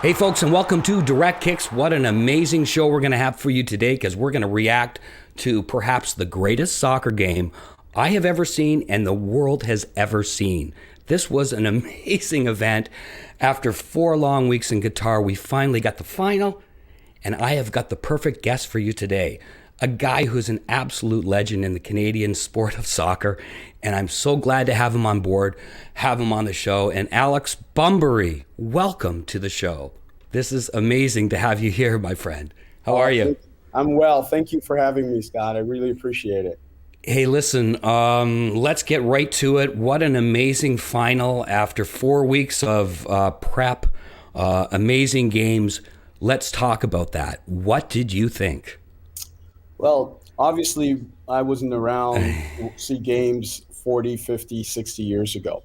Hey, folks, and welcome to Direct Kicks. What an amazing show we're going to have for you today, because we're going to react to perhaps the greatest soccer game I have ever seen and the world has ever seen. This was an amazing event. After 4 long weeks in Qatar, we finally got the final, and I have got the perfect guest for you today. A guy who's an absolute legend in the Canadian sport of soccer, and I'm so glad to have him on board, have him on the show. And Alex Bunbury, welcome to the show. This is amazing to have you here, my friend. How are you? I'm well. Thank you for having me, Scott. I really appreciate it. Hey, listen, let's get right to it. What an amazing final after 4 weeks of prep, amazing games. Let's talk about that. What did you think? Well, obviously, I wasn't around to see games 40, 50, 60 years ago.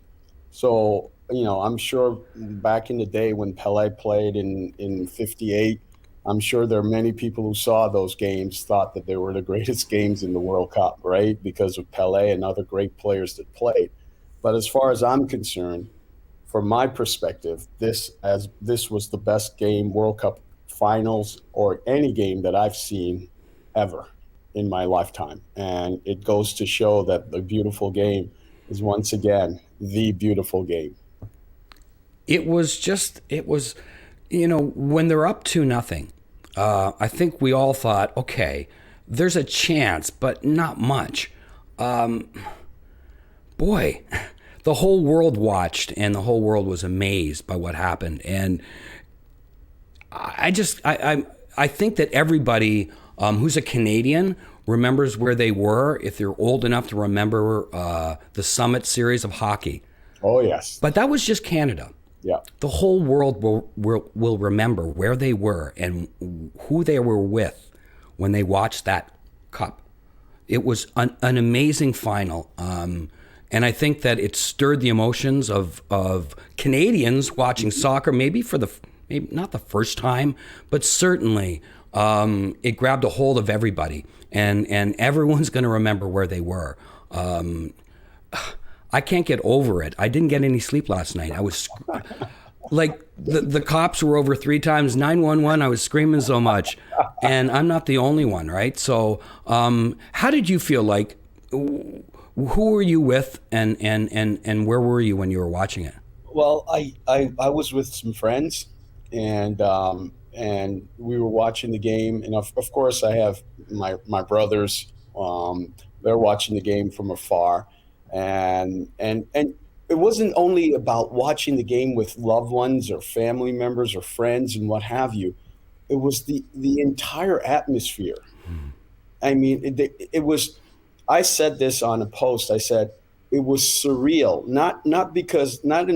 So, I'm sure back in the day when Pele played in 58, I'm sure there are many people who saw those games, thought that they were the greatest games in the World Cup, right? Because of Pele and other great players that played. But as far as I'm concerned, from my perspective, this was the best game, World Cup finals, or any game that I've seen ever in my lifetime. And it goes to show that the beautiful game is once again the beautiful game. When they're up to nothing, I think we all thought, okay, there's a chance, but not much. Boy, the whole world watched and the whole world was amazed by what happened. And I think that everybody who's a Canadian remembers where they were, if they're old enough to remember the Summit Series of hockey. Oh, yes. But that was just Canada. Yeah. The whole world will remember where they were and who they were with when they watched that cup. It was an amazing final. And I think that it stirred the emotions of Canadians watching soccer, maybe not the first time, but certainly it grabbed a hold of everybody. And everyone's going to remember where they were. I can't get over it. I didn't get any sleep last night. I was like, the cops were over 3 times, 911. I was screaming so much, and I'm not the only one, right? So, how did you feel? Like, who were you with, and where were you when you were watching it? Well, I was with some friends, and we were watching the game. And of course, I have my brothers. They're watching the game from afar. And it wasn't only about watching the game with loved ones or family members or friends and what have you. It was the entire atmosphere. I mean, it was. I said this on a post. I said it was surreal. Not in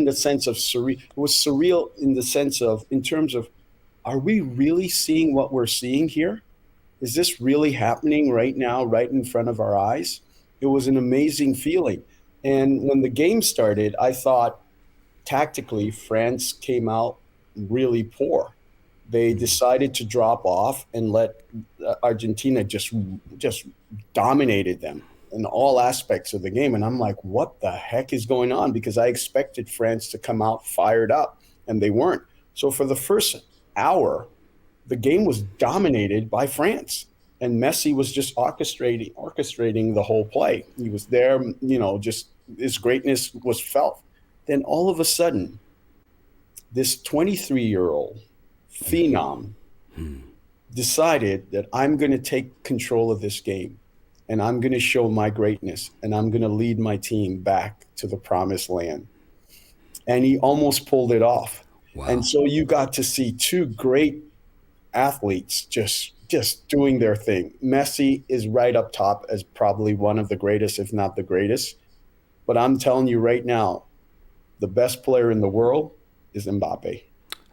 the sense of surreal. It was surreal in terms of, are we really seeing what we're seeing here? Is this really happening right now, right in front of our eyes? It was an amazing feeling. And when the game started, I thought tactically France came out really poor. They decided to drop off and let Argentina just dominated them in all aspects of the game. And I'm like, what the heck is going on? Because I expected France to come out fired up, and they weren't. So for the first hour, the game was dominated by France. And Messi was just orchestrating the whole play. He was there, just his greatness was felt. Then all of a sudden, this 23-year-old phenom decided that I'm going to take control of this game, and I'm going to show my greatness, and I'm going to lead my team back to the promised land. And he almost pulled it off. Wow. And so you got to see 2 great athletes just doing their thing. Messi is right up top as probably one of the greatest, if not the greatest. But I'm telling you right now, the best player in the world is Mbappe.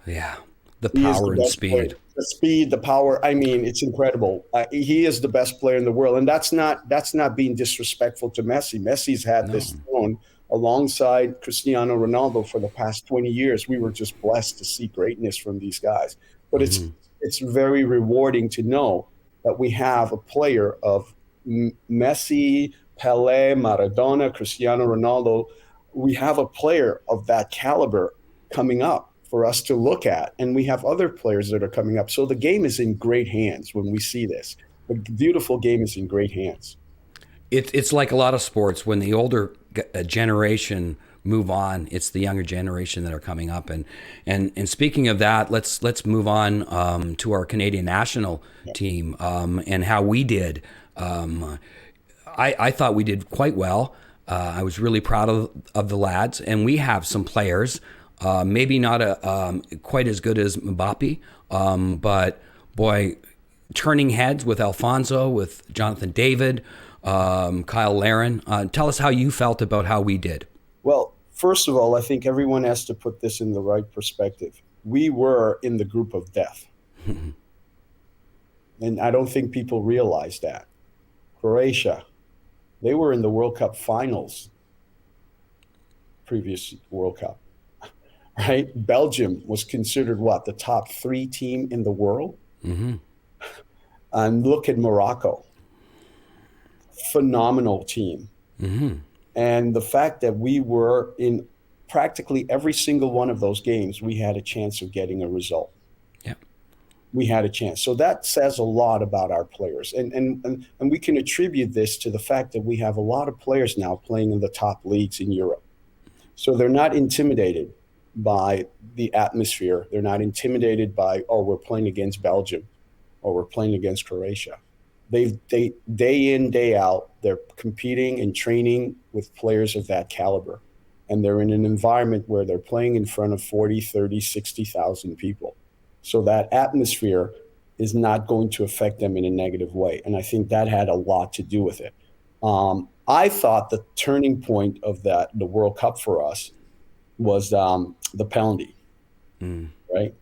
Yeah, the power and speed. Player. The speed, the power. I mean, it's incredible. He is the best player in the world, and that's not being disrespectful to Messi. Messi's had this throne alongside Cristiano Ronaldo for the past 20 years. We were just blessed to see greatness from these guys. But it's very rewarding to know that we have a player of Messi, Pele, Maradona, Cristiano Ronaldo. We have a player of that caliber coming up for us to look at. And we have other players that are coming up. So the game is in great hands when we see this. The beautiful game is in great hands. It's like a lot of sports. When the older generation move on, it's the younger generation that are coming up. And speaking of that, let's move on to our Canadian national team and how we did. I thought we did quite well. I was really proud of the lads, and we have some players, maybe not quite as good as Mbappe, but boy, turning heads with Alfonso, with Jonathan David, Kyle Larin. Tell us how you felt about how we did. Well, first of all, I think everyone has to put this in the right perspective. We were in the group of death. And I don't think people realize that. Croatia, they were in the World Cup finals, previous World Cup, right? Belgium was considered the top 3 team in the world. Mm-hmm. And look at Morocco. Phenomenal team. Mm-hmm. And the fact that we were in practically every single one of those games, we had a chance of getting a result. Yeah. We had a chance. So that says a lot about our players. And we can attribute this to the fact that we have a lot of players now playing in the top leagues in Europe. So they're not intimidated by the atmosphere. They're not intimidated by, we're playing against Belgium or we're playing against Croatia. They day in, day out, they're competing and training with players of that caliber. And they're in an environment where they're playing in front of 40, 30, 60,000 people. So that atmosphere is not going to affect them in a negative way. And I think that had a lot to do with it. I thought the turning point of the World Cup for us was the penalty, right?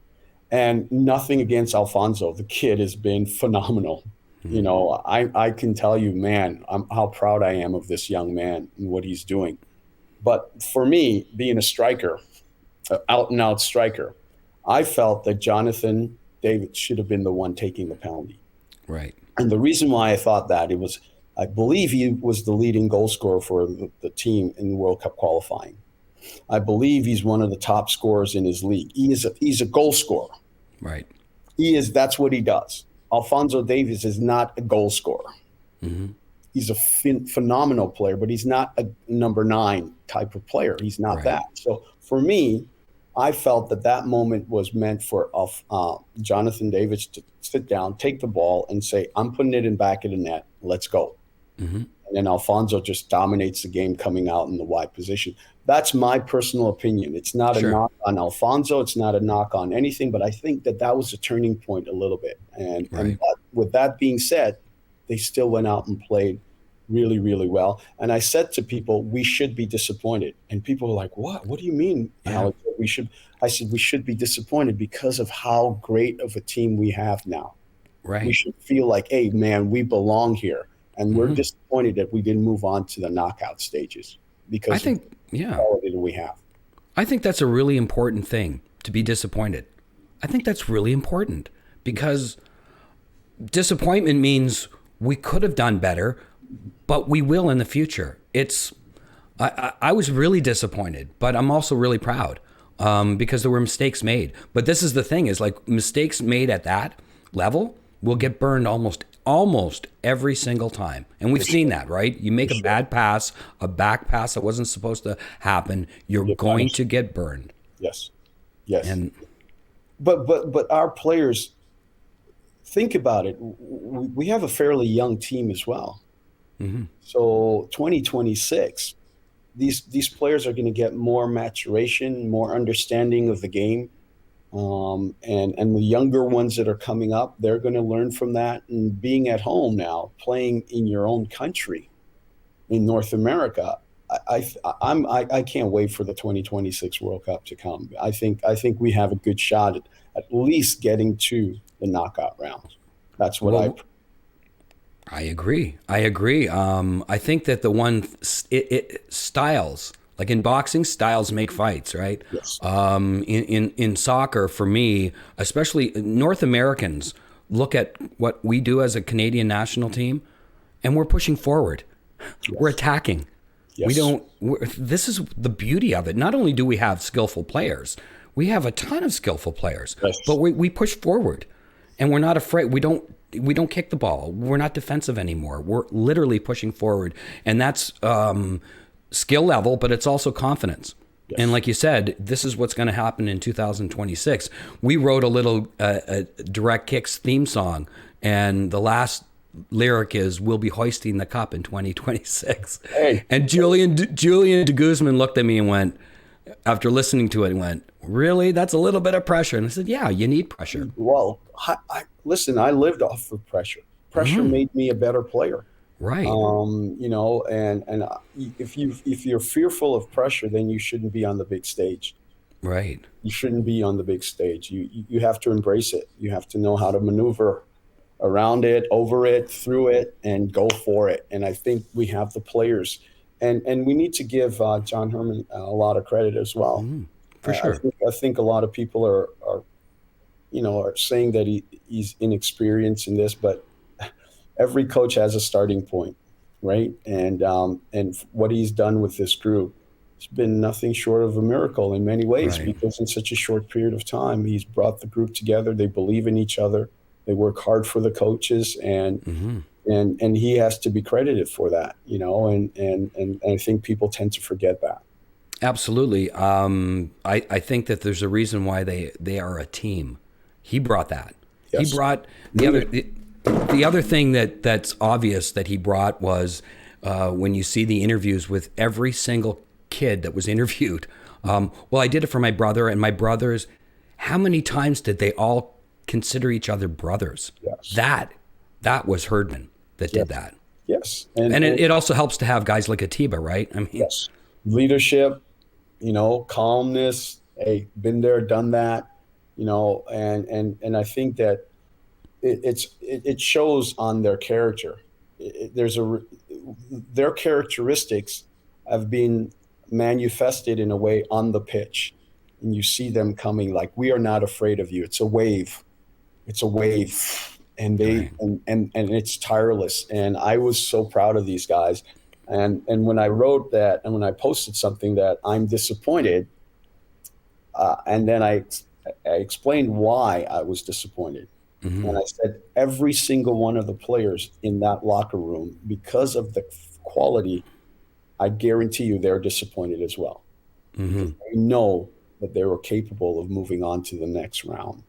And nothing against Alfonso. The kid has been phenomenal. You know, I can tell you, man, how proud I am of this young man and what he's doing. But for me, being a striker, out-and-out striker, I felt that Jonathan David should have been the one taking the penalty. Right. And the reason why I thought that, I believe he was the leading goal scorer for the team in the World Cup qualifying. I believe he's one of the top scorers in his league. He's a goal scorer. Right. That's what he does. Alfonso Davies is not a goal scorer. Mm-hmm. He's a phenomenal player, but he's not a number 9 type of player. He's not that. So for me, I felt that moment was meant for Jonathan Davies to sit down, take the ball, and say, I'm putting it in back of the net. Let's go. Mm-hmm. And then Alfonso just dominates the game coming out in the wide position. That's my personal opinion. It's not a knock on Alfonso. It's not a knock on anything, but I think that was a turning point a little bit. And with that being said, they still went out and played really, really well. And I said to people, we should be disappointed. And people were like, what? What do you mean, Alex? I said, we should be disappointed because of how great of a team we have now. Right. We should feel like, hey, man, we belong here. And we're disappointed that we didn't move on to the knockout stages because of the quality that we have. I think that's a really important thing, to be disappointed. I think that's really important because disappointment means we could have done better, but we will in the future. I was really disappointed, but I'm also really proud because there were mistakes made. But this is the thing, is like mistakes made at that level will get burned almost every single time. And we've seen that, right? You make a bad pass, a back pass that wasn't supposed to happen, you're going to get burned. Yes. And but our players, think about it. We have a fairly young team as well. Mm-hmm. So 2026, these players are going to get more maturation, more understanding of the game. And the younger ones that are coming up, they're going to learn from that. And being at home now, playing in your own country, in North America, I can't wait for the 2026 World Cup to come. I think we have a good shot at least getting to the knockout rounds. That's what I agree. I think that the one styles. Like in boxing, styles make fights, right? Yes. In soccer, for me, especially North Americans, look at what we do as a Canadian national team, and we're pushing forward. Yes. We're attacking. Yes. This is the beauty of it. Not only do we have skillful players, We have a ton of skillful players, Yes. but we push forward, and we're not afraid. We don't kick the ball. We're not defensive anymore. We're literally pushing forward, and that's skill level, but it's also confidence. Yes. And like you said, this is what's going to happen in 2026. We wrote a little Direct Kicks theme song, and the last lyric is, "We'll be hoisting the cup in 2026." Hey. And Julian de Guzman looked at me and went, after listening to it, and went, "Really? That's a little bit of pressure." And I said, "Yeah, you need pressure." Well, listen, I lived off of pressure. Pressure made me a better player. Right. And if you're fearful of pressure, then you shouldn't be on the big stage. Right. You shouldn't be on the big stage. You have to embrace it. You have to know how to maneuver around it, over it, through it, and go for it. And I think we have the players, and we need to give John Herman a lot of credit as well. For sure. I think a lot of people are saying that he's inexperienced in this, but every coach has a starting point, right? And what he's done with this group, it's been nothing short of a miracle in many ways, Right. because in such a short period of time, he's brought the group together. They believe in each other. They work hard for the coaches, and he has to be credited for that, and I think people tend to forget that. Absolutely. I think that there's a reason why they are a team. He brought that. Yes. He brought the other thing that's obvious that he brought was when you see the interviews with every single kid that was interviewed. Well, I did it for my brother and my brothers. How many times did they all consider each other brothers? Yes. That was Herdman that did that. Yes. And it also helps to have guys like Atiba, right? I mean, yes, leadership, calmness. Hey, been there, done that, and I think that it shows on their character. Their characteristics have been manifested in a way on the pitch, and you see them coming like, "We are not afraid of you." It's a wave. It's a wave, and and it's tireless. And I was so proud of these guys. And when I wrote that, and when I posted something that I'm disappointed, and then I explained why I was disappointed. And I said, every single one of the players in that locker room, because of the quality, I guarantee you they're disappointed as well. They know that they were capable of moving on to the next round,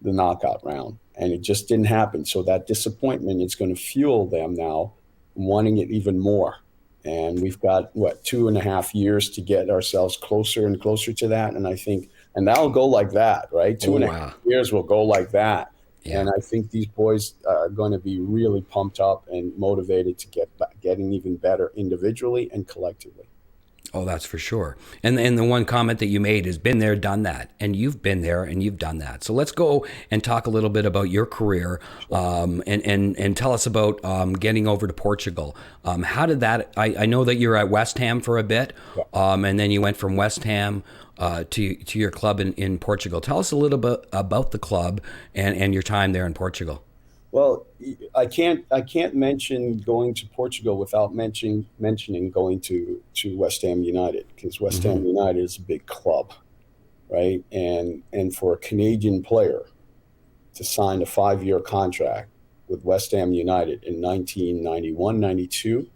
the knockout round, and it just didn't happen. So that disappointment is going to fuel them now wanting it even more. And we've got 2.5 years to get ourselves closer and closer to that. And I think, and that'll go like that, right? 2.5 years will go like that. Yeah. And I think these boys are going to be really pumped up and motivated to getting even better individually and collectively. Oh, that's for sure. And the one comment that you made is been there, done that. And you've been there and you've done that. So let's go and talk a little bit about your career, and tell us about getting over to Portugal. How did that, I know that you're at West Ham for a bit, and then you went from West Ham to your club in Portugal. Tell us a little bit about the club and your time there in Portugal. Well, I can't mention going to Portugal without mentioning going to West Ham United, because West Ham United is a big club, right? And for a Canadian player to sign a 5-year contract with West Ham United in 1991, 92,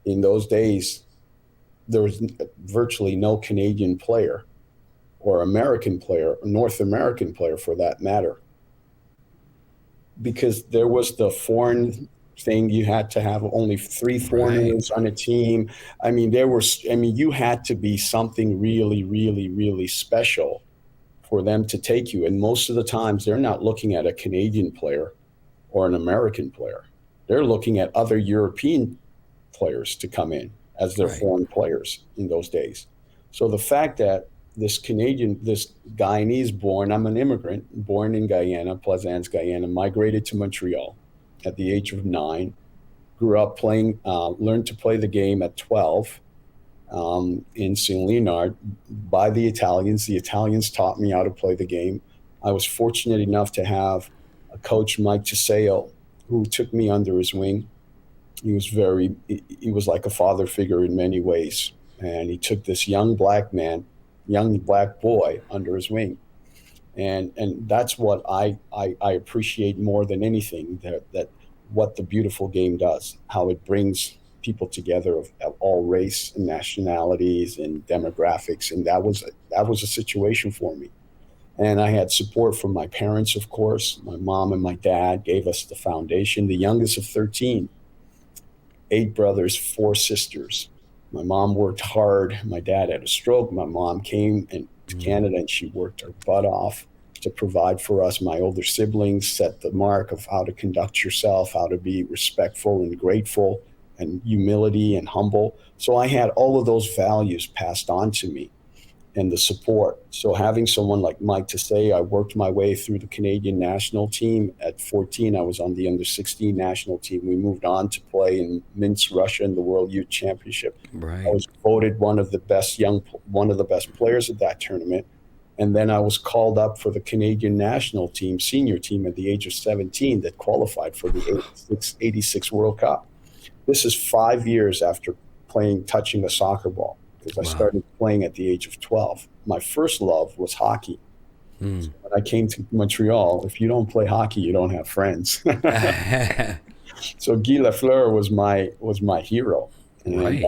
in those days, there was virtually no Canadian player or American player, or North American player for that matter, because there was the foreign thing. You had to have only 3 foreigners on a team. I mean, you had to be something really, really, really special for them to take you. And most of the times they're not looking at a Canadian player or an American player. They're looking at other European players to come in as their foreign players in those days. So the fact that this Guyanese born, I'm an immigrant, born in Guyana, Plaisance, Guyana, migrated to Montreal at the age of 9, grew up playing, learned to play the game at 12 in St. Leonard by the Italians. The Italians taught me how to play the game. I was fortunate enough to have a coach, Mike Chiseo, who took me under his wing. He was like a father figure in many ways. And he took this young black man young black boy under his wing. And that's what I appreciate more than anything, that what the beautiful game does, how it brings people together of all race and nationalities and demographics. And that was a situation for me. And I had support from my parents, of course. My mom and my dad gave us the foundation. The youngest of 13, 8 brothers, 4 sisters. My mom worked hard. My dad had a stroke. My mom came to Canada and she worked her butt off to provide for us. My older siblings set the mark of how to conduct yourself, how to be respectful and grateful and humility and humble. So I had all of those values passed on to me, and the support. So having someone like Mike to say, I worked my way through the Canadian national team. At 14, I was on the under 16 national team. We moved on to play in Minsk, Russia, in the World Youth Championship. I Right. was voted one of the best players at that tournament. And then I was called up for the Canadian national team, senior team, at the age of 17 that qualified for the 86 World Cup. This is 5 years after touching a soccer ball, because I Wow. started playing at the age of 12. My first love was hockey. Mm. So when I came to Montreal, if you don't play hockey, you don't have friends. So Guy Lafleur was my hero, and Right.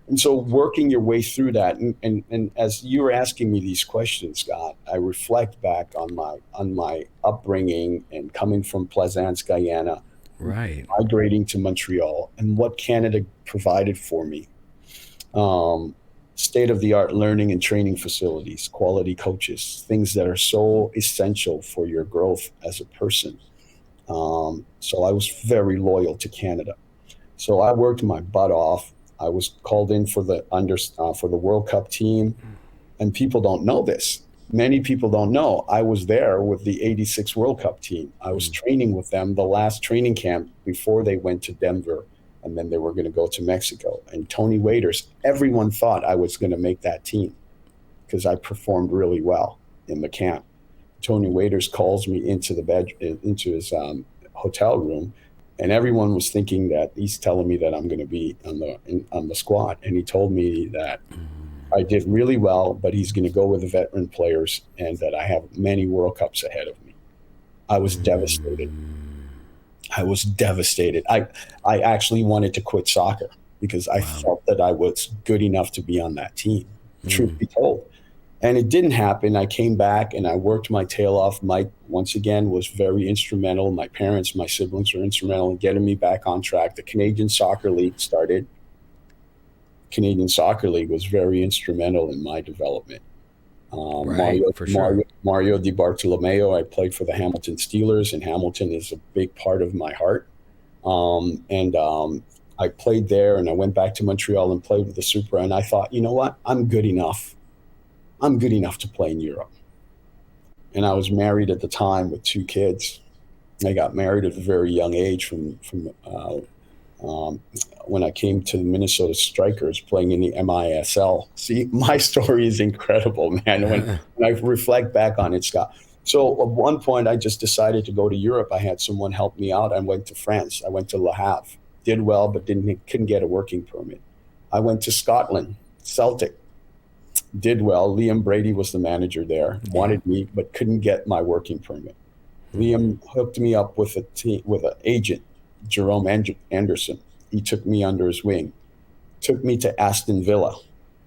and so working your way through that, and as you were asking me these questions, Scott, I reflect back on my upbringing and coming from Plaisance, Guyana, Right. migrating to Montreal, and what Canada provided for me. um, State of the art learning and training facilities, quality coaches, things that are so essential for your growth as a person. So I was very loyal to Canada. So I worked my butt off. I was called in for the World Cup team, and people don't know this. Many people don't know I was there with the '86 World Cup team. I was Mm. training with them the last training camp before they went to Denver, and then they were going to go to Mexico. And Tony Waiters, everyone thought I was going to make that team because I performed really well in the camp. Tony Waiters calls me into his hotel room, and everyone was thinking that he's telling me that I'm going to be on the squad. And he told me that I did really well, but he's going to go with the veteran players, and that I have many World Cups ahead of me. I was devastated. I was devastated. I actually wanted to quit soccer because I Wow. felt that I was good enough to be on that team, truth Mm. be told. And it didn't happen. I came back and I worked my tail off. Mike, once again, was very instrumental. My parents, my siblings were instrumental in getting me back on track. The Canadian Soccer League started. Canadian Soccer League was very instrumental in my development. Right. For sure. Mario Di Bartolomeo, I played for the Hamilton Steelers, and Hamilton is a big part of my heart. And I played there, and I went back to Montreal and played with the Super. And I thought, you know what? I'm good enough. I'm good enough to play in Europe. And I was married at the time with 2 kids. I got married at a very young age um, when I came to the Minnesota Strikers playing in the MISL. See, my story is incredible, man. When I reflect back on it, Scott. So at one point, I just decided to go to Europe. I had someone help me out. I went to France. I went to Le Havre. Did well, but couldn't get a working permit. I went to Scotland, Celtic. Did well. Liam Brady was the manager there. Yeah. Wanted me, but couldn't get my working permit. Liam hooked me up with with an agent, Jerome Anderson. He took me under his wing. Took me to Aston Villa.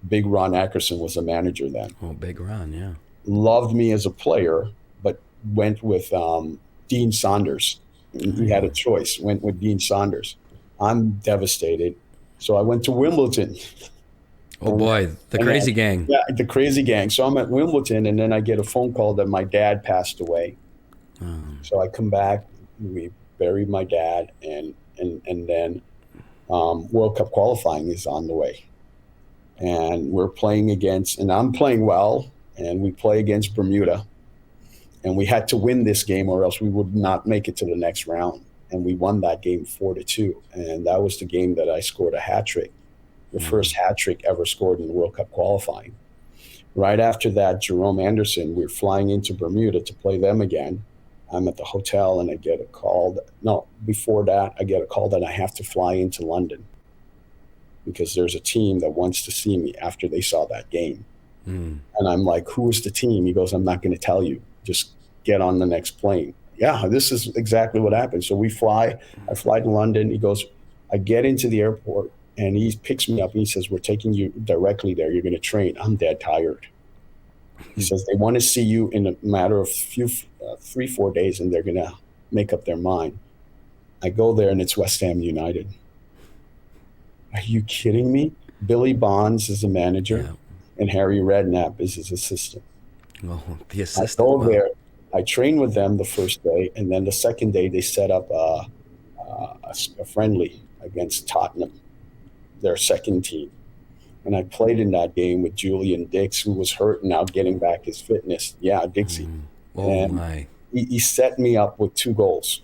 Big Ron Ackerson was the manager then. Oh, big run. Yeah. Loved me as a player, but went with Dean Saunders. He had a choice. Went with Dean Saunders. I'm devastated. So I went to Wimbledon. Oh boy, the And crazy gang. yeah, the crazy gang. So I'm at Wimbledon, and then I get a phone call that my dad passed away. So I come back, we buried my dad, and then World Cup qualifying is on the way, and we're playing against, and I'm playing well, and we play against Bermuda, and we had to win this game or else we would not make it to the next round, and we won that game 4-2, and that was the game that I scored a hat trick, the first hat trick ever scored in the World Cup qualifying. Right after that, Jerome Anderson, we're flying into Bermuda to play them again. I'm at the hotel and I get a call. No, before that, I get a call that I have to fly into London because there's a team that wants to see me after they saw that game. And I'm like, who is the team? He goes, I'm not going to tell you. Just get on the next plane. Yeah, this is exactly what happened. So we fly. I fly to London. He goes, I get into the airport and he picks me up and he says, we're taking you directly there. You're going to train. I'm dead tired. He says, they want to see you in a matter of 3, 4 days and they're going to make up their mind. I go there and it's West Ham United. Are you kidding me? Billy Bonds is the manager and Harry Redknapp is his assistant. Well, the I assistant. go Wow. there. I train with them the first day, and then the second day they set up a friendly against Tottenham, their second team. And I played in that game with Julian Dix, who was hurt and now getting back his fitness. Yeah, Dixie. Oh And my. he set me up with 2 goals.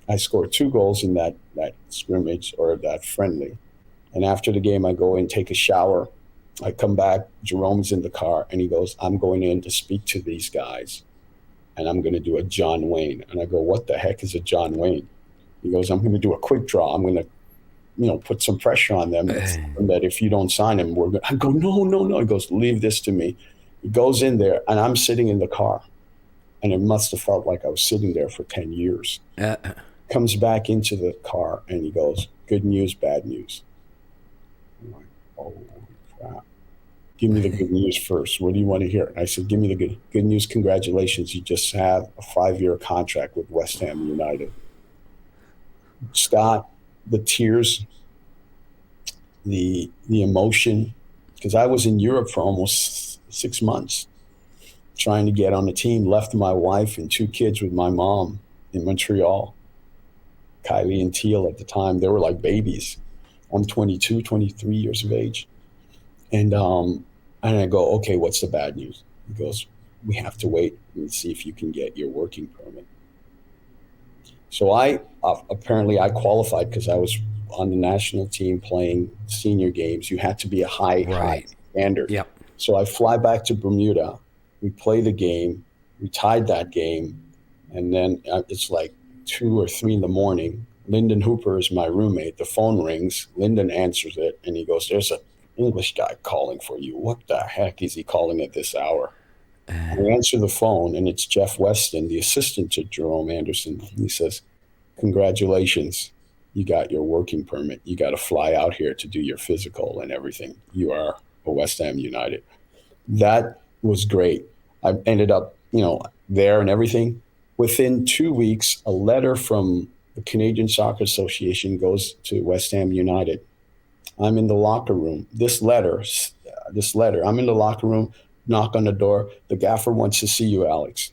I scored 2 goals in that scrimmage or that friendly. And after the game, I go in, take a shower. I come back. Jerome's in the car, and he goes, I'm going in to speak to these guys, and I'm going to do a John Wayne. And I go, what the heck is a John Wayne? He goes, I'm going to do a quick draw. I'm going to, put some pressure on them and that if you don't sign him, we're going to. I go, no. He goes, leave this to me. He goes in there, and I'm sitting in the car, and it must have felt like I was sitting there for 10 years. Comes back into the car, and he goes, good news, bad news. I'm like, oh, crap. Give me the good news first. What do you want to hear? I said, give me the good news. Congratulations. You just have a 5-year contract with West Ham United. Scott, the tears, the emotion, because I was in Europe for almost 6 months trying to get on the team, left my wife and 2 kids with my mom in Montreal. Kylie and Teal at the time, they were like babies. I'm 22, 23 years of age. And I go, okay, what's the bad news? He goes, we have to wait and see if you can get your working permit. So apparently I qualified because I was on the national team playing senior games. You had to be a high standard. Yep. So I fly back to Bermuda. We play the game. We tied that game. And then it's like 2 or 3 in the morning. Lyndon Hooper is my roommate. The phone rings. Lyndon answers it. And he goes, there's an English guy calling for you. What the heck is he calling at this hour? I answer the phone, and it's Jeff Weston, the assistant to Jerome Anderson. He says, congratulations. You got your working permit. You got to fly out here to do your physical and everything. You are a West Ham United. That was great. I ended up, there and everything. Within 2 weeks, a letter from the Canadian Soccer Association goes to West Ham United. I'm in the locker room. This letter, I'm in the locker room, knock on the door. The gaffer wants to see you, Alex.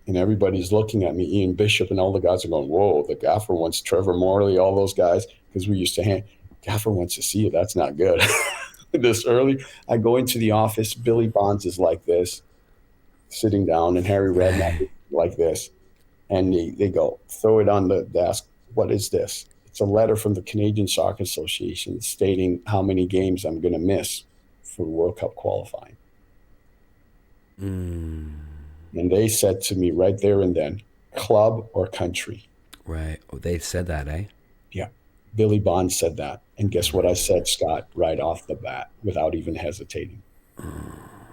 And everybody's looking at me. Ian Bishop and all the guys are going, whoa, the gaffer wants Trevor Morley, all those guys, because we used to gaffer wants to see you. That's not good. This early, I go into the office. Billy Bonds is like this, sitting down, and Harry Redknapp is like this. And they go, throw it on the desk. What is this? It's a letter from the Canadian Soccer Association stating how many games I'm going to miss for World Cup qualifying. And they said to me right there and then, club or country. Right. Oh, they said that, eh? Yeah. Billy Bonds said that. And guess what I said, Scott, right off the bat, without even hesitating?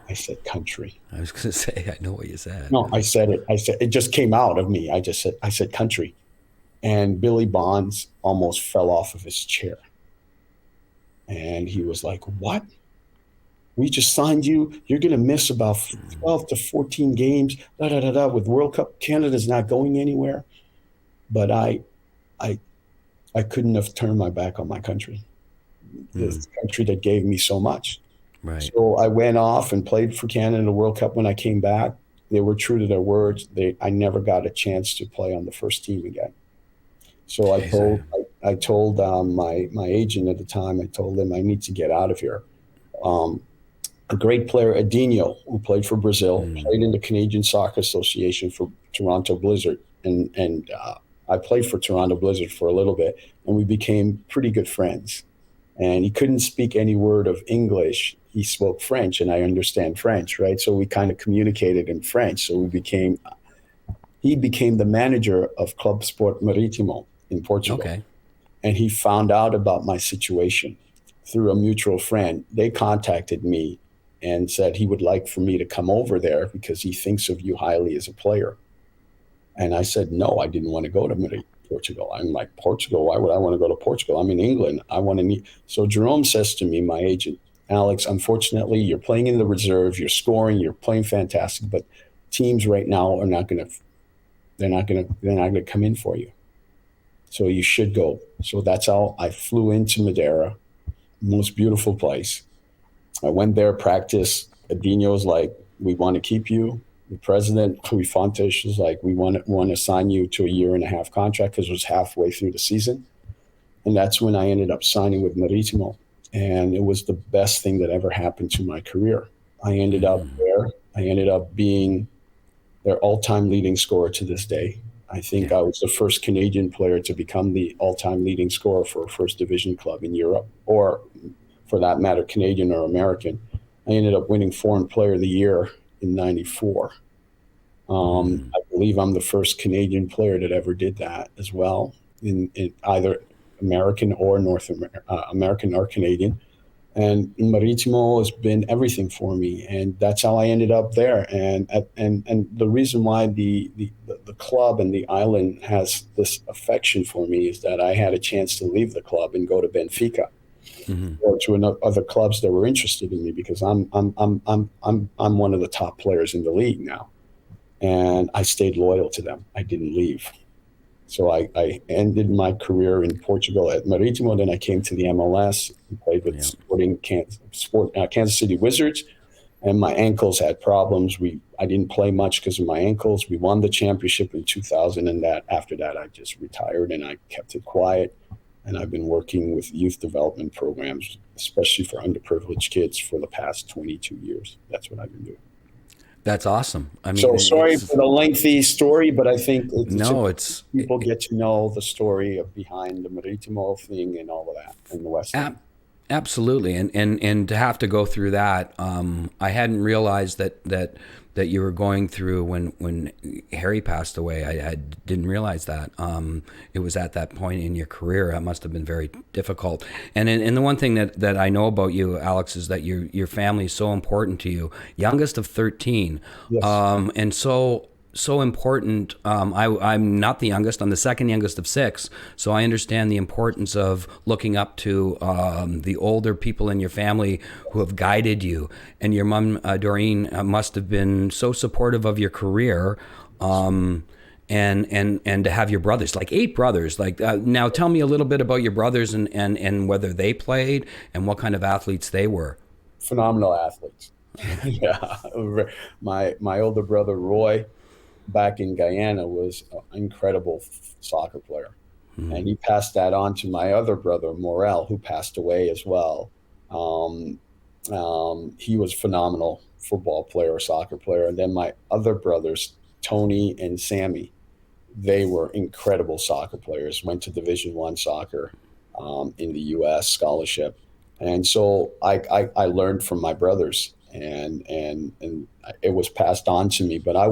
I said country. I was going to say, I know what you said. No, I said it. It just came out of me. I said country. And Billy Bonds almost fell off of his chair. And he was like, what? We just signed you. You're going to miss about 12 to 14 games, with World Cup. Canada's not going anywhere. But I couldn't have turned my back on my country. The country that gave me so much. Right. So I went off and played for Canada in the World Cup. When I came back, they were true to their words. I never got a chance to play on the first team again. So I told my agent at the time, I told him I need to get out of here. A great player, Adinho, who played for Brazil, played in the Canadian Soccer Association for Toronto Blizzard. And I played for Toronto Blizzard for a little bit, and we became pretty good friends. And he couldn't speak any word of English. He spoke French, and I understand French, right? So we kind of communicated in French. So he became the manager of Club Sport Marítimo in Portugal. Okay. And he found out about my situation through a mutual friend. They contacted me and said he would like for me to come over there because he thinks of you highly as a player. And I said, no, I didn't want to go to Portugal. I'm like, Portugal? Why would I want to go to Portugal? I'm in England. I want to meet. So Jerome says to me, my agent, Alex, unfortunately, you're playing in the reserves, you're scoring, you're playing fantastic, but teams right now are not going to, they're not going to come in for you. So you should go. So that's how I flew into Madeira, most beautiful place. I went there, practiced. Adinho was like, we want to keep you. The president, Rui Fontes, was like, we want to sign you to a 1.5-year contract because it was halfway through the season. And that's when I ended up signing with Marítimo. And it was the best thing that ever happened to my career. I ended up there. I ended up being their all-time leading scorer to this day. I think I was the first Canadian player to become the all-time leading scorer for a first division club in Europe, or for that matter, Canadian or American. I ended up winning Foreign Player of the Year in '94. I believe I'm the first Canadian player that ever did that as well, in either American or American or Canadian. And Marítimo has been everything for me, and that's how I ended up there. And the reason why the club and the island has this affection for me is that I had a chance to leave the club and go to Benfica, or to other clubs that were interested in me, because I'm one of the top players in the league now, and I stayed loyal to them. I didn't leave. So I ended my career in Portugal at Marítimo. Then I came to the MLS and played with Kansas City Wizards, and my ankles had problems. I didn't play much because of my ankles. We won the championship in 2000, and after that I just retired and I kept it quiet. And I've been working with youth development programs, especially for underprivileged kids, for the past 22 years. That's what I've been doing. That's awesome. I mean, so sorry for the lengthy story, but I think people it, get to know the story behind the Marítimo thing and all of that in the West End. Absolutely, and to have to go through that, I hadn't realized that you were going through when Harry passed away. I didn't realize that. It was at that point in your career. That must have been very difficult. And the one thing that I know about you, Alex, is that your family is so important to you. Youngest of 13, yes. And so important. I'm not the youngest. I'm the second youngest of 6. So I understand the importance of looking up to the older people in your family who have guided you. And your mom, Doreen, must have been so supportive of your career. And to have your brothers, like 8 brothers. Now tell me a little bit about your brothers and whether they played and what kind of athletes they were. Phenomenal athletes. Yeah. My older brother, Roy, back in Guyana, was an incredible soccer player. And he passed that on to my other brother, Morel, who passed away as well. He was a phenomenal football player, soccer player. And then my other brothers, Tony and Sammy, they were incredible soccer players, went to Division I soccer in the U.S., scholarship. And so I learned from my brothers, and it was passed on to me. But I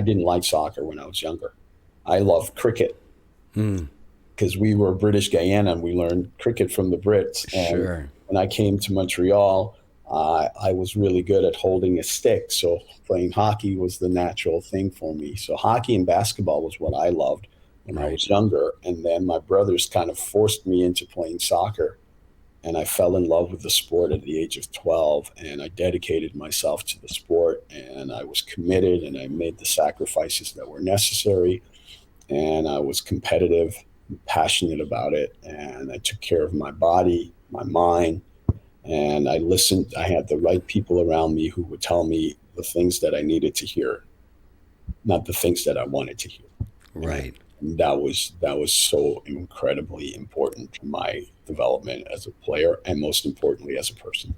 didn't like soccer when I was younger. I loved cricket because we were British Guyana and we learned cricket from the Brits. And Sure. when I came to Montreal, I was really good at holding a stick. So playing hockey was the natural thing for me. So hockey and basketball was what I loved when I was younger. And then my brothers kind of forced me into playing soccer. And I fell in love with the sport at the age of 12, and I dedicated myself to the sport, and I was committed, and I made the sacrifices that were necessary, and I was competitive, passionate about it, and I took care of my body, my mind, and I listened. I had the right people around me who would tell me the things that I needed to hear, not the things that I wanted to hear. Right. And that was so incredibly important to my development as a player, and most importantly as a person.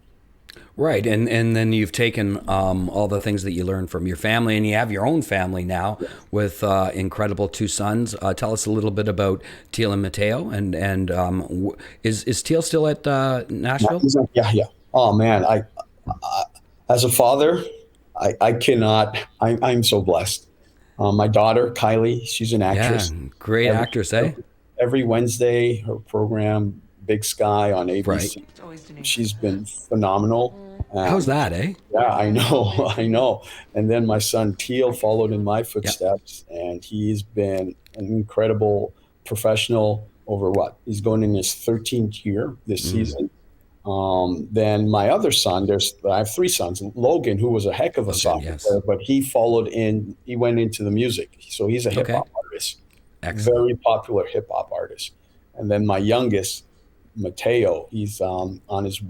Right, and then you've taken all the things that you learned from your family, and you have your own family now with incredible 2 sons. Tell us a little bit about Teal and Mateo, and is Teal still at Nashville? Yeah. Oh man, I as a father, I cannot. I'm so blessed. My daughter Kylie, she's an actress. Yeah, great actress, eh? Every Wednesday, her program Big Sky on Right. ABC. She's been phenomenal. How's that, eh? Yeah, I know, I know. And then my son Teal followed in my Yeah. footsteps, and he's been an incredible professional over what? He's going in his 13th year this season. Then my other son, I have three sons. Logan, who was a heck of a Logan, soccer yes. player, but he followed in. He went into the music, so he's a hip Okay. hop artist, Excellent. very popular hip hop artist. And then my youngest, Mateo, he's on his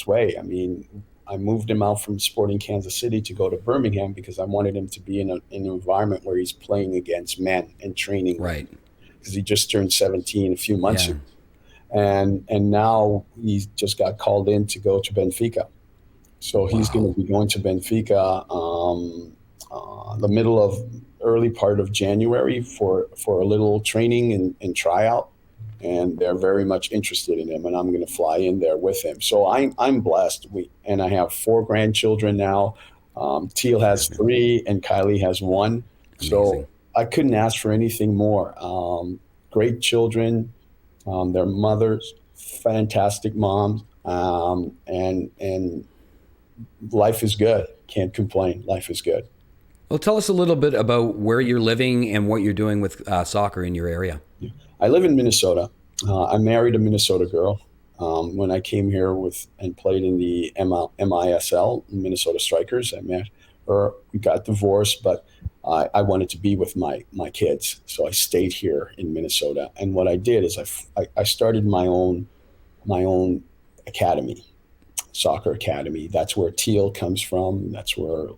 way. I mean, I moved him out from Sporting Kansas City to go to Birmingham because I wanted him to be in an environment where he's playing against men and training with, Right. because he just turned 17 a few months Yeah. ago, and now he's just got called in to go to Benfica. So he's going Wow. to be going to Benfica the middle of early part of January for a little training and tryout, and they're very much interested in him, and I'm going to fly in there with him. So I'm blessed. And I have four grandchildren now. Teal has three, and Kylie has one. Amazing. So I couldn't ask for anything more. Great children, their mothers, fantastic moms, and life is good. Can't complain. Life is good. Well, tell us a little bit about where you're living and what you're doing with soccer in your area. I live in Minnesota. I married a Minnesota girl. When I came here and played in the MISL, Minnesota Strikers, I met her. We got divorced, but I wanted to be with my kids, so I stayed here in Minnesota. And what I did is I started my own academy, soccer academy. That's where Teal comes from. That's where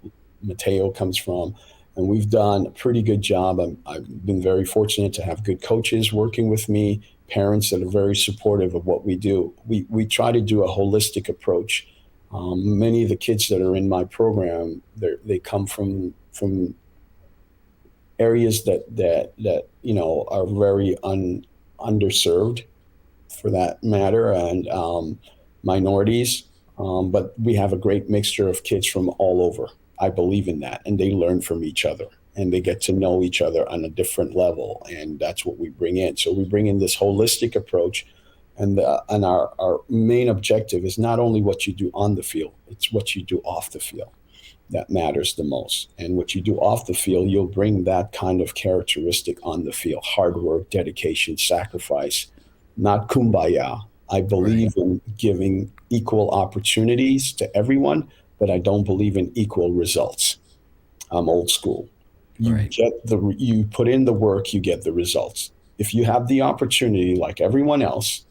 Mateo comes from. And we've done a pretty good job. I've been very fortunate to have good coaches working with me, parents that are very supportive of what we do. We try to do a holistic approach. Many of the kids that are in my program, they come from areas that are very underserved, for that matter, and minorities. But we have a great mixture of kids from all over. I believe in that, and they learn from each other, and they get to know each other on a different level, and that's what we bring in. So we bring in this holistic approach, and our main objective is not only what you do on the field; it's what you do off the field that matters the most. And what you do off the field, you'll bring that kind of characteristic on the field: hard work, dedication, sacrifice, not kumbaya. I Right. believe in giving equal opportunities to everyone, but I don't believe in equal results. I'm old school. Right. You put in the work, you get the results. If you have the opportunity like everyone else,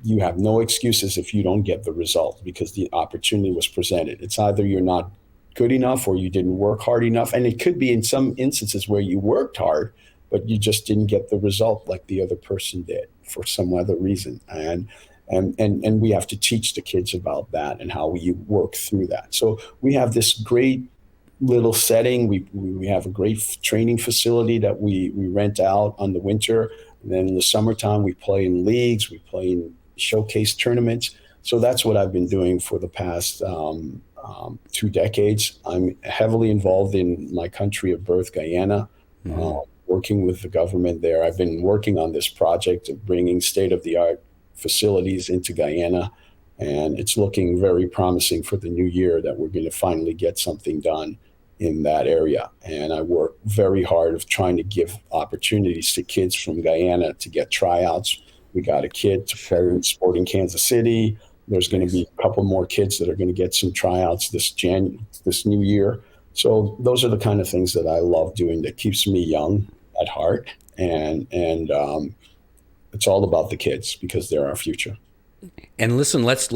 you have no excuses if you don't get the result because the opportunity was presented. It's either you're not good enough or you didn't work hard enough. And it could be in some instances where you worked hard, but you just didn't get the result like the other person did for some other reason. And we have to teach the kids about that and how you work through that. So we have this great little setting. We have a great training facility that we rent out on the winter. And then in the summertime, we play in leagues, we play in showcase tournaments. So that's what I've been doing for the past 2 decades. I'm heavily involved in my country of birth, Guyana, working with the government there. I've been working on this project of bringing state-of-the-art facilities into Guyana, and it's looking very promising for the new year that we're going to finally get something done in that area. And I work very hard of trying to give opportunities to kids from Guyana to get tryouts. We got a kid to play Sure. in Sporting Kansas City. There's going to Nice. be a couple more kids that are going to get some tryouts this new year. So those are the kind of things that I love doing that keeps me young at heart. And it's all about the kids because they're our future. And listen, let's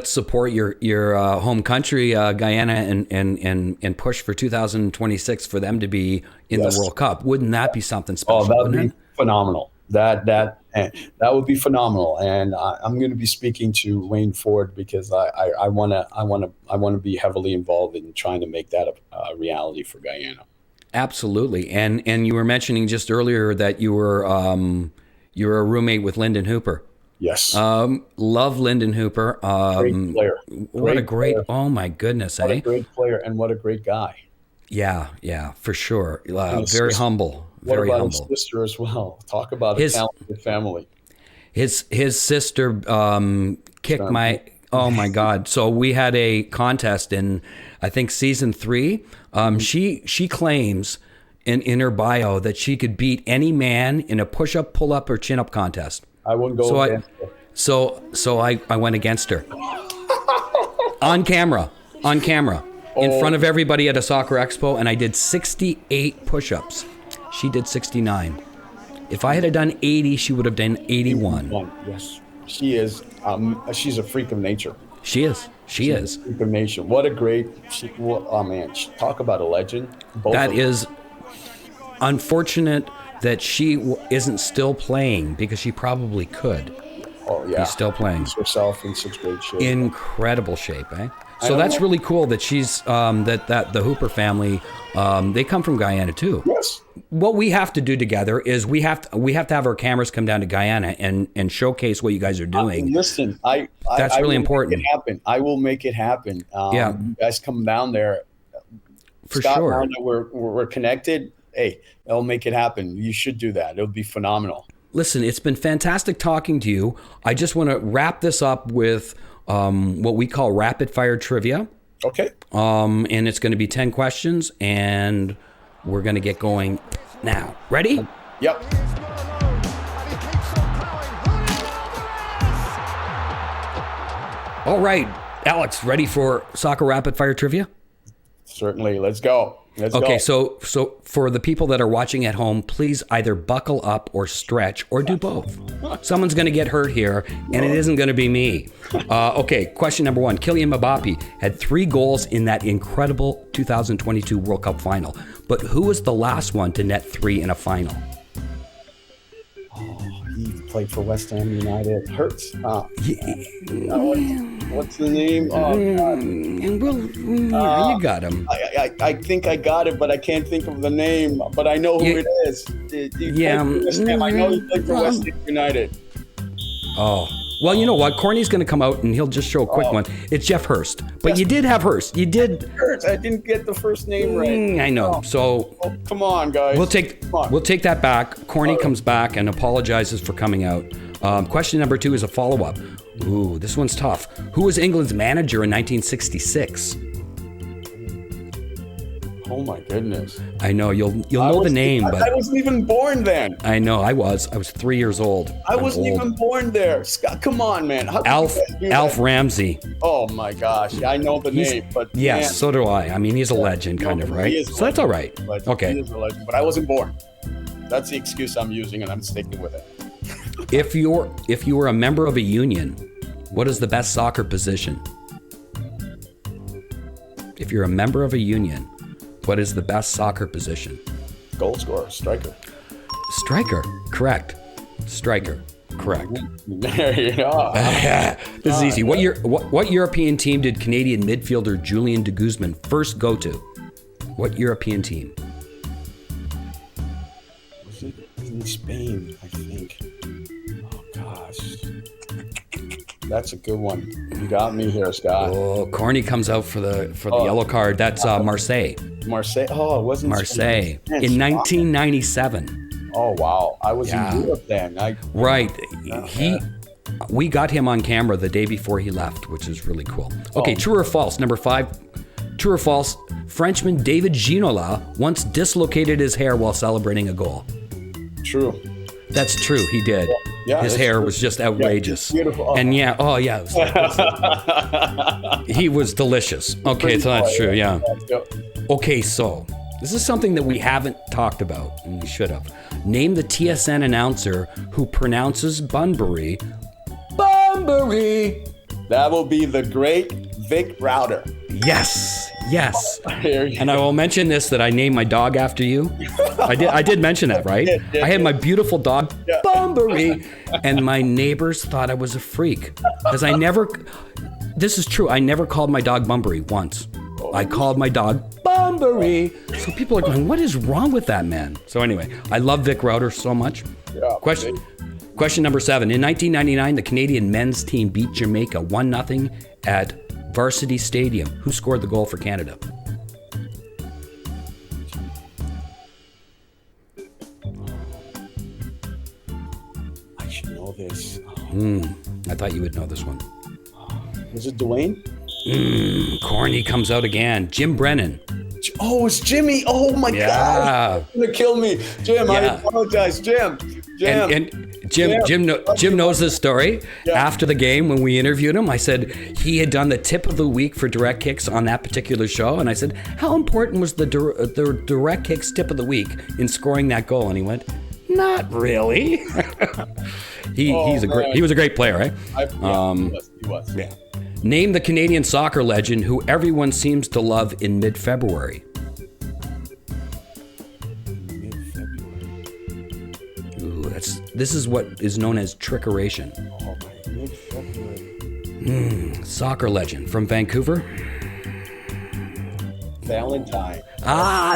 support your home country, Guyana, and push for 2026 for them to be in the Yes. World Cup. Wouldn't that be something Oh, special? that would Wouldn't be it? phenomenal. That would be phenomenal. And I'm going to be speaking to Wayne Ford because I want to be heavily involved in trying to make that a reality for Guyana. Absolutely. And you were mentioning just earlier that you were a roommate with Lyndon Hooper. Yes, Love Lyndon Hooper. great player, What a great great! player, Oh my goodness, what a eh? great player, and what a great guy. Yeah, yeah, for sure. And his Very sister. humble, What very about his humble. sister as well? Talk about a His talented family. his sister kicked Germany. my Oh my God! So we had a contest in, I think, season 3. She claims in her bio that she could beat any man in a push-up, pull-up, or chin-up contest. I wouldn't go against her. So I went against her on camera, in front of everybody at a soccer expo, and I did 68 push-ups. She did 69. If I had done 80, she would have done 81. Yes, she is. She's a freak of nature. She is. She is. Freak of nature. What a great. Oh man, talk about a legend. That is unfortunate that she isn't still playing, because she probably could. Oh yeah, She's still playing. She's herself in such great shape. Incredible shape, eh? So that's really cool that she's that the Hooper family, they come from Guyana too. Yes. What we have to do together is we have to have our cameras come down to Guyana and showcase what you guys are doing. Listen, that's really important. Make it happen. I will make it happen. Yeah. You guys come down there. For Scott, sure. Now that we're connected, hey, I'll make it happen. You should do that. It'll be phenomenal. Listen, it's been fantastic talking to you. I just want to wrap this up with what we call rapid fire trivia. Okay. And it's going to be 10 questions, and we're going to get going now. Ready? Yep. All right, Alex, ready for soccer rapid fire trivia? Certainly. Let's go. Okay, so for the people that are watching at home, please either buckle up or stretch or do both. Someone's going to get hurt here, and it isn't going to be me. Okay, question number 1. Kylian Mbappe had 3 goals in that incredible 2022 World Cup final. But who was the last one to net 3 in a final? He played for West Ham United. Hurts. What's the name? Oh, God. You got him. I think I got it, but I can't think of the name. But I know who it is. I know he played for West Ham United. Oh. Well, you know what? Corny's going to come out and he'll just show a quick one. It's Jeff Hurst. But you did have Hurst. You did. Hurst. I didn't get the first name right. I know. So come on, guys. We'll take that back. Corny comes back and apologizes for coming out. Question number 2 is a follow-up. Ooh, this one's tough. Who was England's manager in 1966? Oh my goodness! I know you'll know the name, but I wasn't even born then. I know I was 3 years old. I wasn't even born there. Scott, come on, man. Alf Ramsey. Oh my gosh, I know the name, but yes, man, so do I. I mean, he's a legend, kind of, right? So that's all right. Okay. He is a legend, but I wasn't born. That's the excuse I'm using, and I'm sticking with it. If you were a member of a union, what is the best soccer position? If you're a member of a union, what is the best soccer position? Goal scorer, striker. Striker, correct. Striker, correct. There you go. This is easy. What European team did Canadian midfielder Julian de Guzman first go to? What European team? Was it in Spain, I think? Oh gosh. That's a good one. You got me here, Scott. Oh, Corny comes out for the yellow card. That's Marseille. Marseille. Oh, it wasn't Marseille in 1997. Oh wow, I was in Europe then. Right. We got him on camera the day before he left, which is really cool. Okay, true or false? Number 5. True or false? Frenchman David Ginola once dislocated his hair while celebrating a goal. True. That's true. He did. Yeah, his hair was just outrageous. Yeah, beautiful. Oh. And it was he was delicious. Okay, so that's true. Yeah. Okay, so this is something that we haven't talked about, and we should have. Name the TSN announcer who pronounces Bunbury. Bunbury. That will be the great Vic Router. Yes. And I will mention this, that I named my dog after you. I did mention that, right? I had my beautiful dog, Bunbury, and my neighbors thought I was a freak. Because this is true, I never called my dog Bunbury once. I called my dog Bunbury. So people are going, what is wrong with that man? So anyway, I love Vic Router so much. Yeah, Question number 7. In 1999, the Canadian men's team beat Jamaica 1-0 at Varsity Stadium. Who scored the goal for Canada? I should know this. I thought you would know this one. Was it Dwayne? Corny comes out again. Jim Brennan. Oh, it's Jimmy. Oh my God. You're gonna kill me. Jim, I apologize. Jim. And Jim knows this story. Yeah. After the game, when we interviewed him, I said he had done the tip of the week for direct kicks on that particular show, and I said, how important was the direct kicks tip of the week in scoring that goal? And he went, not really. He was a great player, right? He was. Yeah. Name the Canadian soccer legend who everyone seems to love in mid-February. Ooh, this is what is known as trickeration. Oh, mid-February. Soccer legend from Vancouver. Valentine.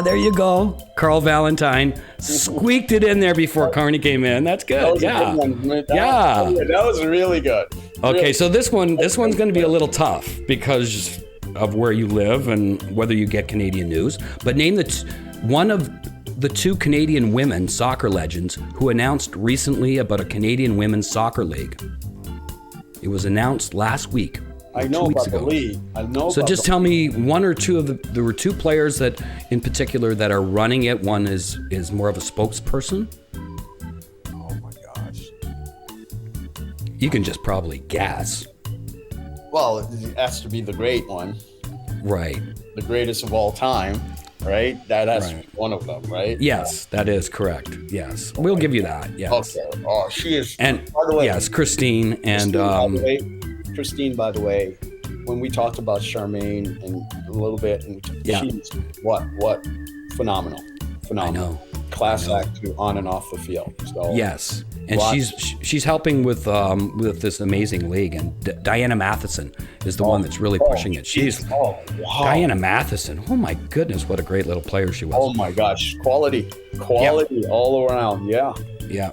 There you go. Carl Valentine squeaked it in there before Carney came in. That's good. That was a good one. That was really good. Okay, so this one's going to be a little tough because of where you live and whether you get Canadian news. But name one of the two Canadian women soccer legends who announced recently about a Canadian women's soccer league. It was announced last week. I know about the league. So just tell me one or two of there were two players that in particular that are running it. One is more of a spokesperson. Oh my gosh. You can just probably guess. Well, it has to be the great one. Right. The greatest of all time, right? That has to be one of them, right? Yes, that is correct. Yes. We'll give you that. Yes. Okay. Oh, she is. And by the way, yes, Christine and Christine, by the way, when we talked about Charmaine and a little bit, and she's what phenomenal. I know. Class act too, on and off the field. So yes, and she's helping with this amazing league. And Diana Matheson is the one that's really pushing it. Wow. Diana Matheson. Oh my goodness, what a great little player she was. Oh my gosh, quality all around. Yeah,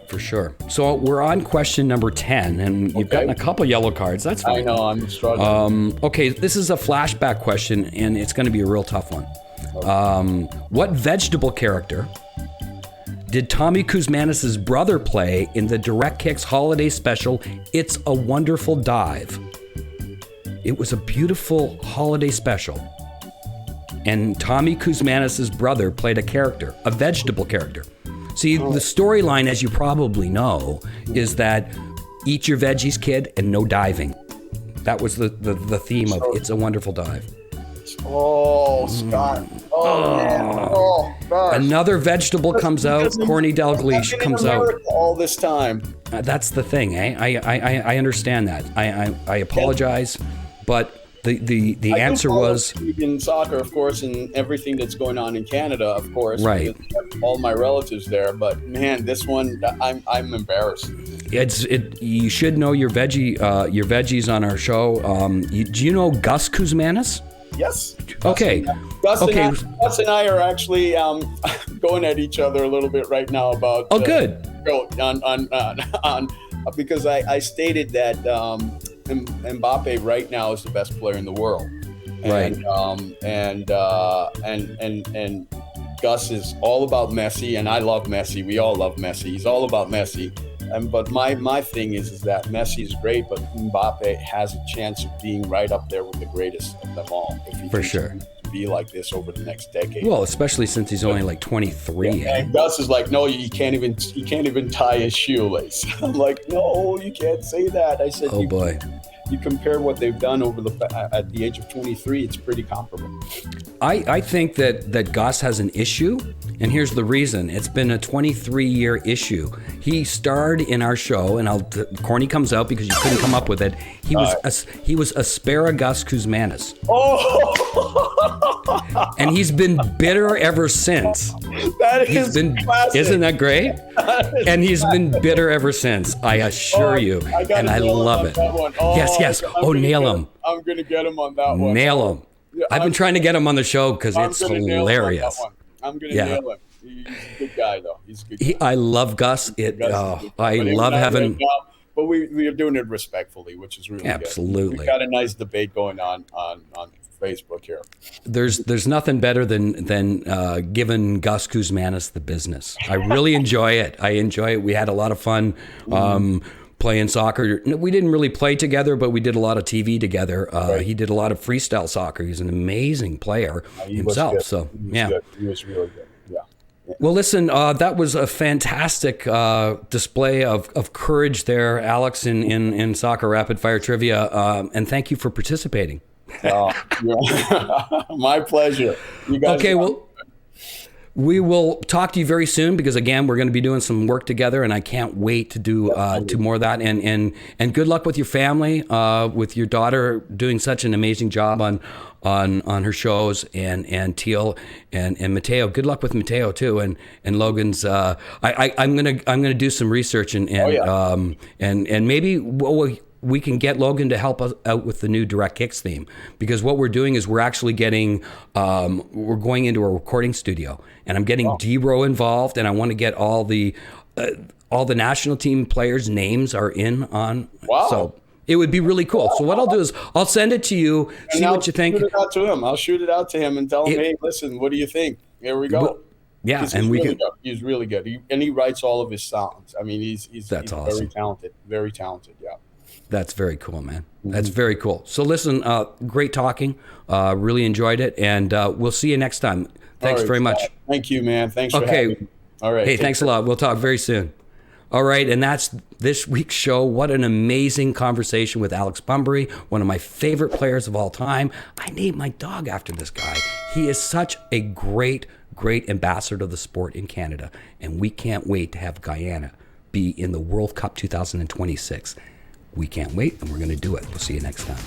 for sure. So we're on question number 10, and you've gotten a couple yellow cards. That's fine. I know, I'm struggling. Okay, this is a flashback question, and it's going to be a real tough one. What vegetable character did Tommy Kuzmanis' brother play in the Direct Kicks holiday special, It's a Wonderful Dive? It was a beautiful holiday special. And Tommy Kuzmanis' brother played a vegetable character. See, the storyline, as you probably know, is that eat your veggies, kid, and no diving. That was the theme of It's a Wonderful Dive. Oh, Scott. Oh, man. Oh, gosh. Another vegetable comes out. Corny Dalglish comes out. All this time. That's the thing, eh? I understand that. I apologize, but the answer was in soccer, of course, and everything that's going on in Canada, of course. Right. All my relatives there, but man, this one, I'm embarrassed. You should know your veggies on our show. Do you know Gus Kuzmanis? Yes. Okay. Gus and I are actually going at each other a little bit right now about. Oh, good. On because I stated that Mbappe right now is the best player in the world. Right. And Gus is all about Messi, and I love Messi. We all love Messi. He's all about Messi. But my thing is that Messi is great, but Mbappe has a chance of being right up there with the greatest of them all. If he For sure. To be like this over the next decade. Well, especially since he's only like 23. Yeah, and Gus is like, no, he can't even tie his shoelace. I'm like, no, you can't say that. I said, oh boy. You compare what they've done at the age of 23, it's pretty comparable. I think that Gus has an issue, and here's the reason. It's been a 23-year issue. He starred in our show, and Corny comes out because you couldn't come up with it. He was Asparagus Kuzmanis. Oh! And he's been bitter ever since. That is classic. Isn't that great? And he's been bitter ever since. I assure you, and I love it. Yes. Nail him. I'm gonna get him on that one. Nail him. I've been trying to get him on the show because it's hilarious. I'm gonna nail him. He's a good guy, though. He's a good guy. I love Gus. I love having. But we are doing it respectfully, which is really absolutely good. We've got a nice debate going on Facebook here. There's nothing better than giving Gus Kuzmanis the business. I really enjoy it. We had a lot of fun playing soccer. We didn't really play together, but we did a lot of TV together. Right. He did a lot of freestyle soccer. He's an amazing player himself. So yeah, he was really good. Yeah. Well, listen, that was a fantastic display of courage there, Alex, in soccer rapid fire trivia, and thank you for participating. Yeah. My pleasure. You guys. Okay, well, we will talk to you very soon because again, we're going to be doing some work together, and I can't wait to do more of that. And good luck with your family, with your daughter doing such an amazing job on her shows, and Teal and Mateo. Good luck with Mateo too, and Logan's. I'm gonna do some research and maybe we can get Logan to help us out with the new Direct Kicks theme, because what we're doing is we're actually getting, we're going into a recording studio, and I'm getting D-Row involved, and I want to get all the national team players' names are in on. Wow. So it would be really cool. So what I'll do is I'll send it to you, see what you think. Shoot it out to him. I'll shoot it out to him and tell him, hey, listen, what do you think? Here we go. Yeah, and we can. He's really good. He writes all of his songs. I mean, he's awesome. Very talented. Very talented. Yeah. That's very cool, man. That's very cool. So listen, great talking. Really enjoyed it, and we'll see you next time. Thanks very much. Thank you, man. Thanks for having me. All right. Hey, thanks a lot. We'll talk very soon. All right, and that's this week's show. What an amazing conversation with Alex Bunbury, one of my favorite players of all time. I named my dog after this guy. He is such a great ambassador of the sport in Canada, and we can't wait to have Guyana be in the World Cup 2026. We can't wait, and we're going to do it. We'll see you next time.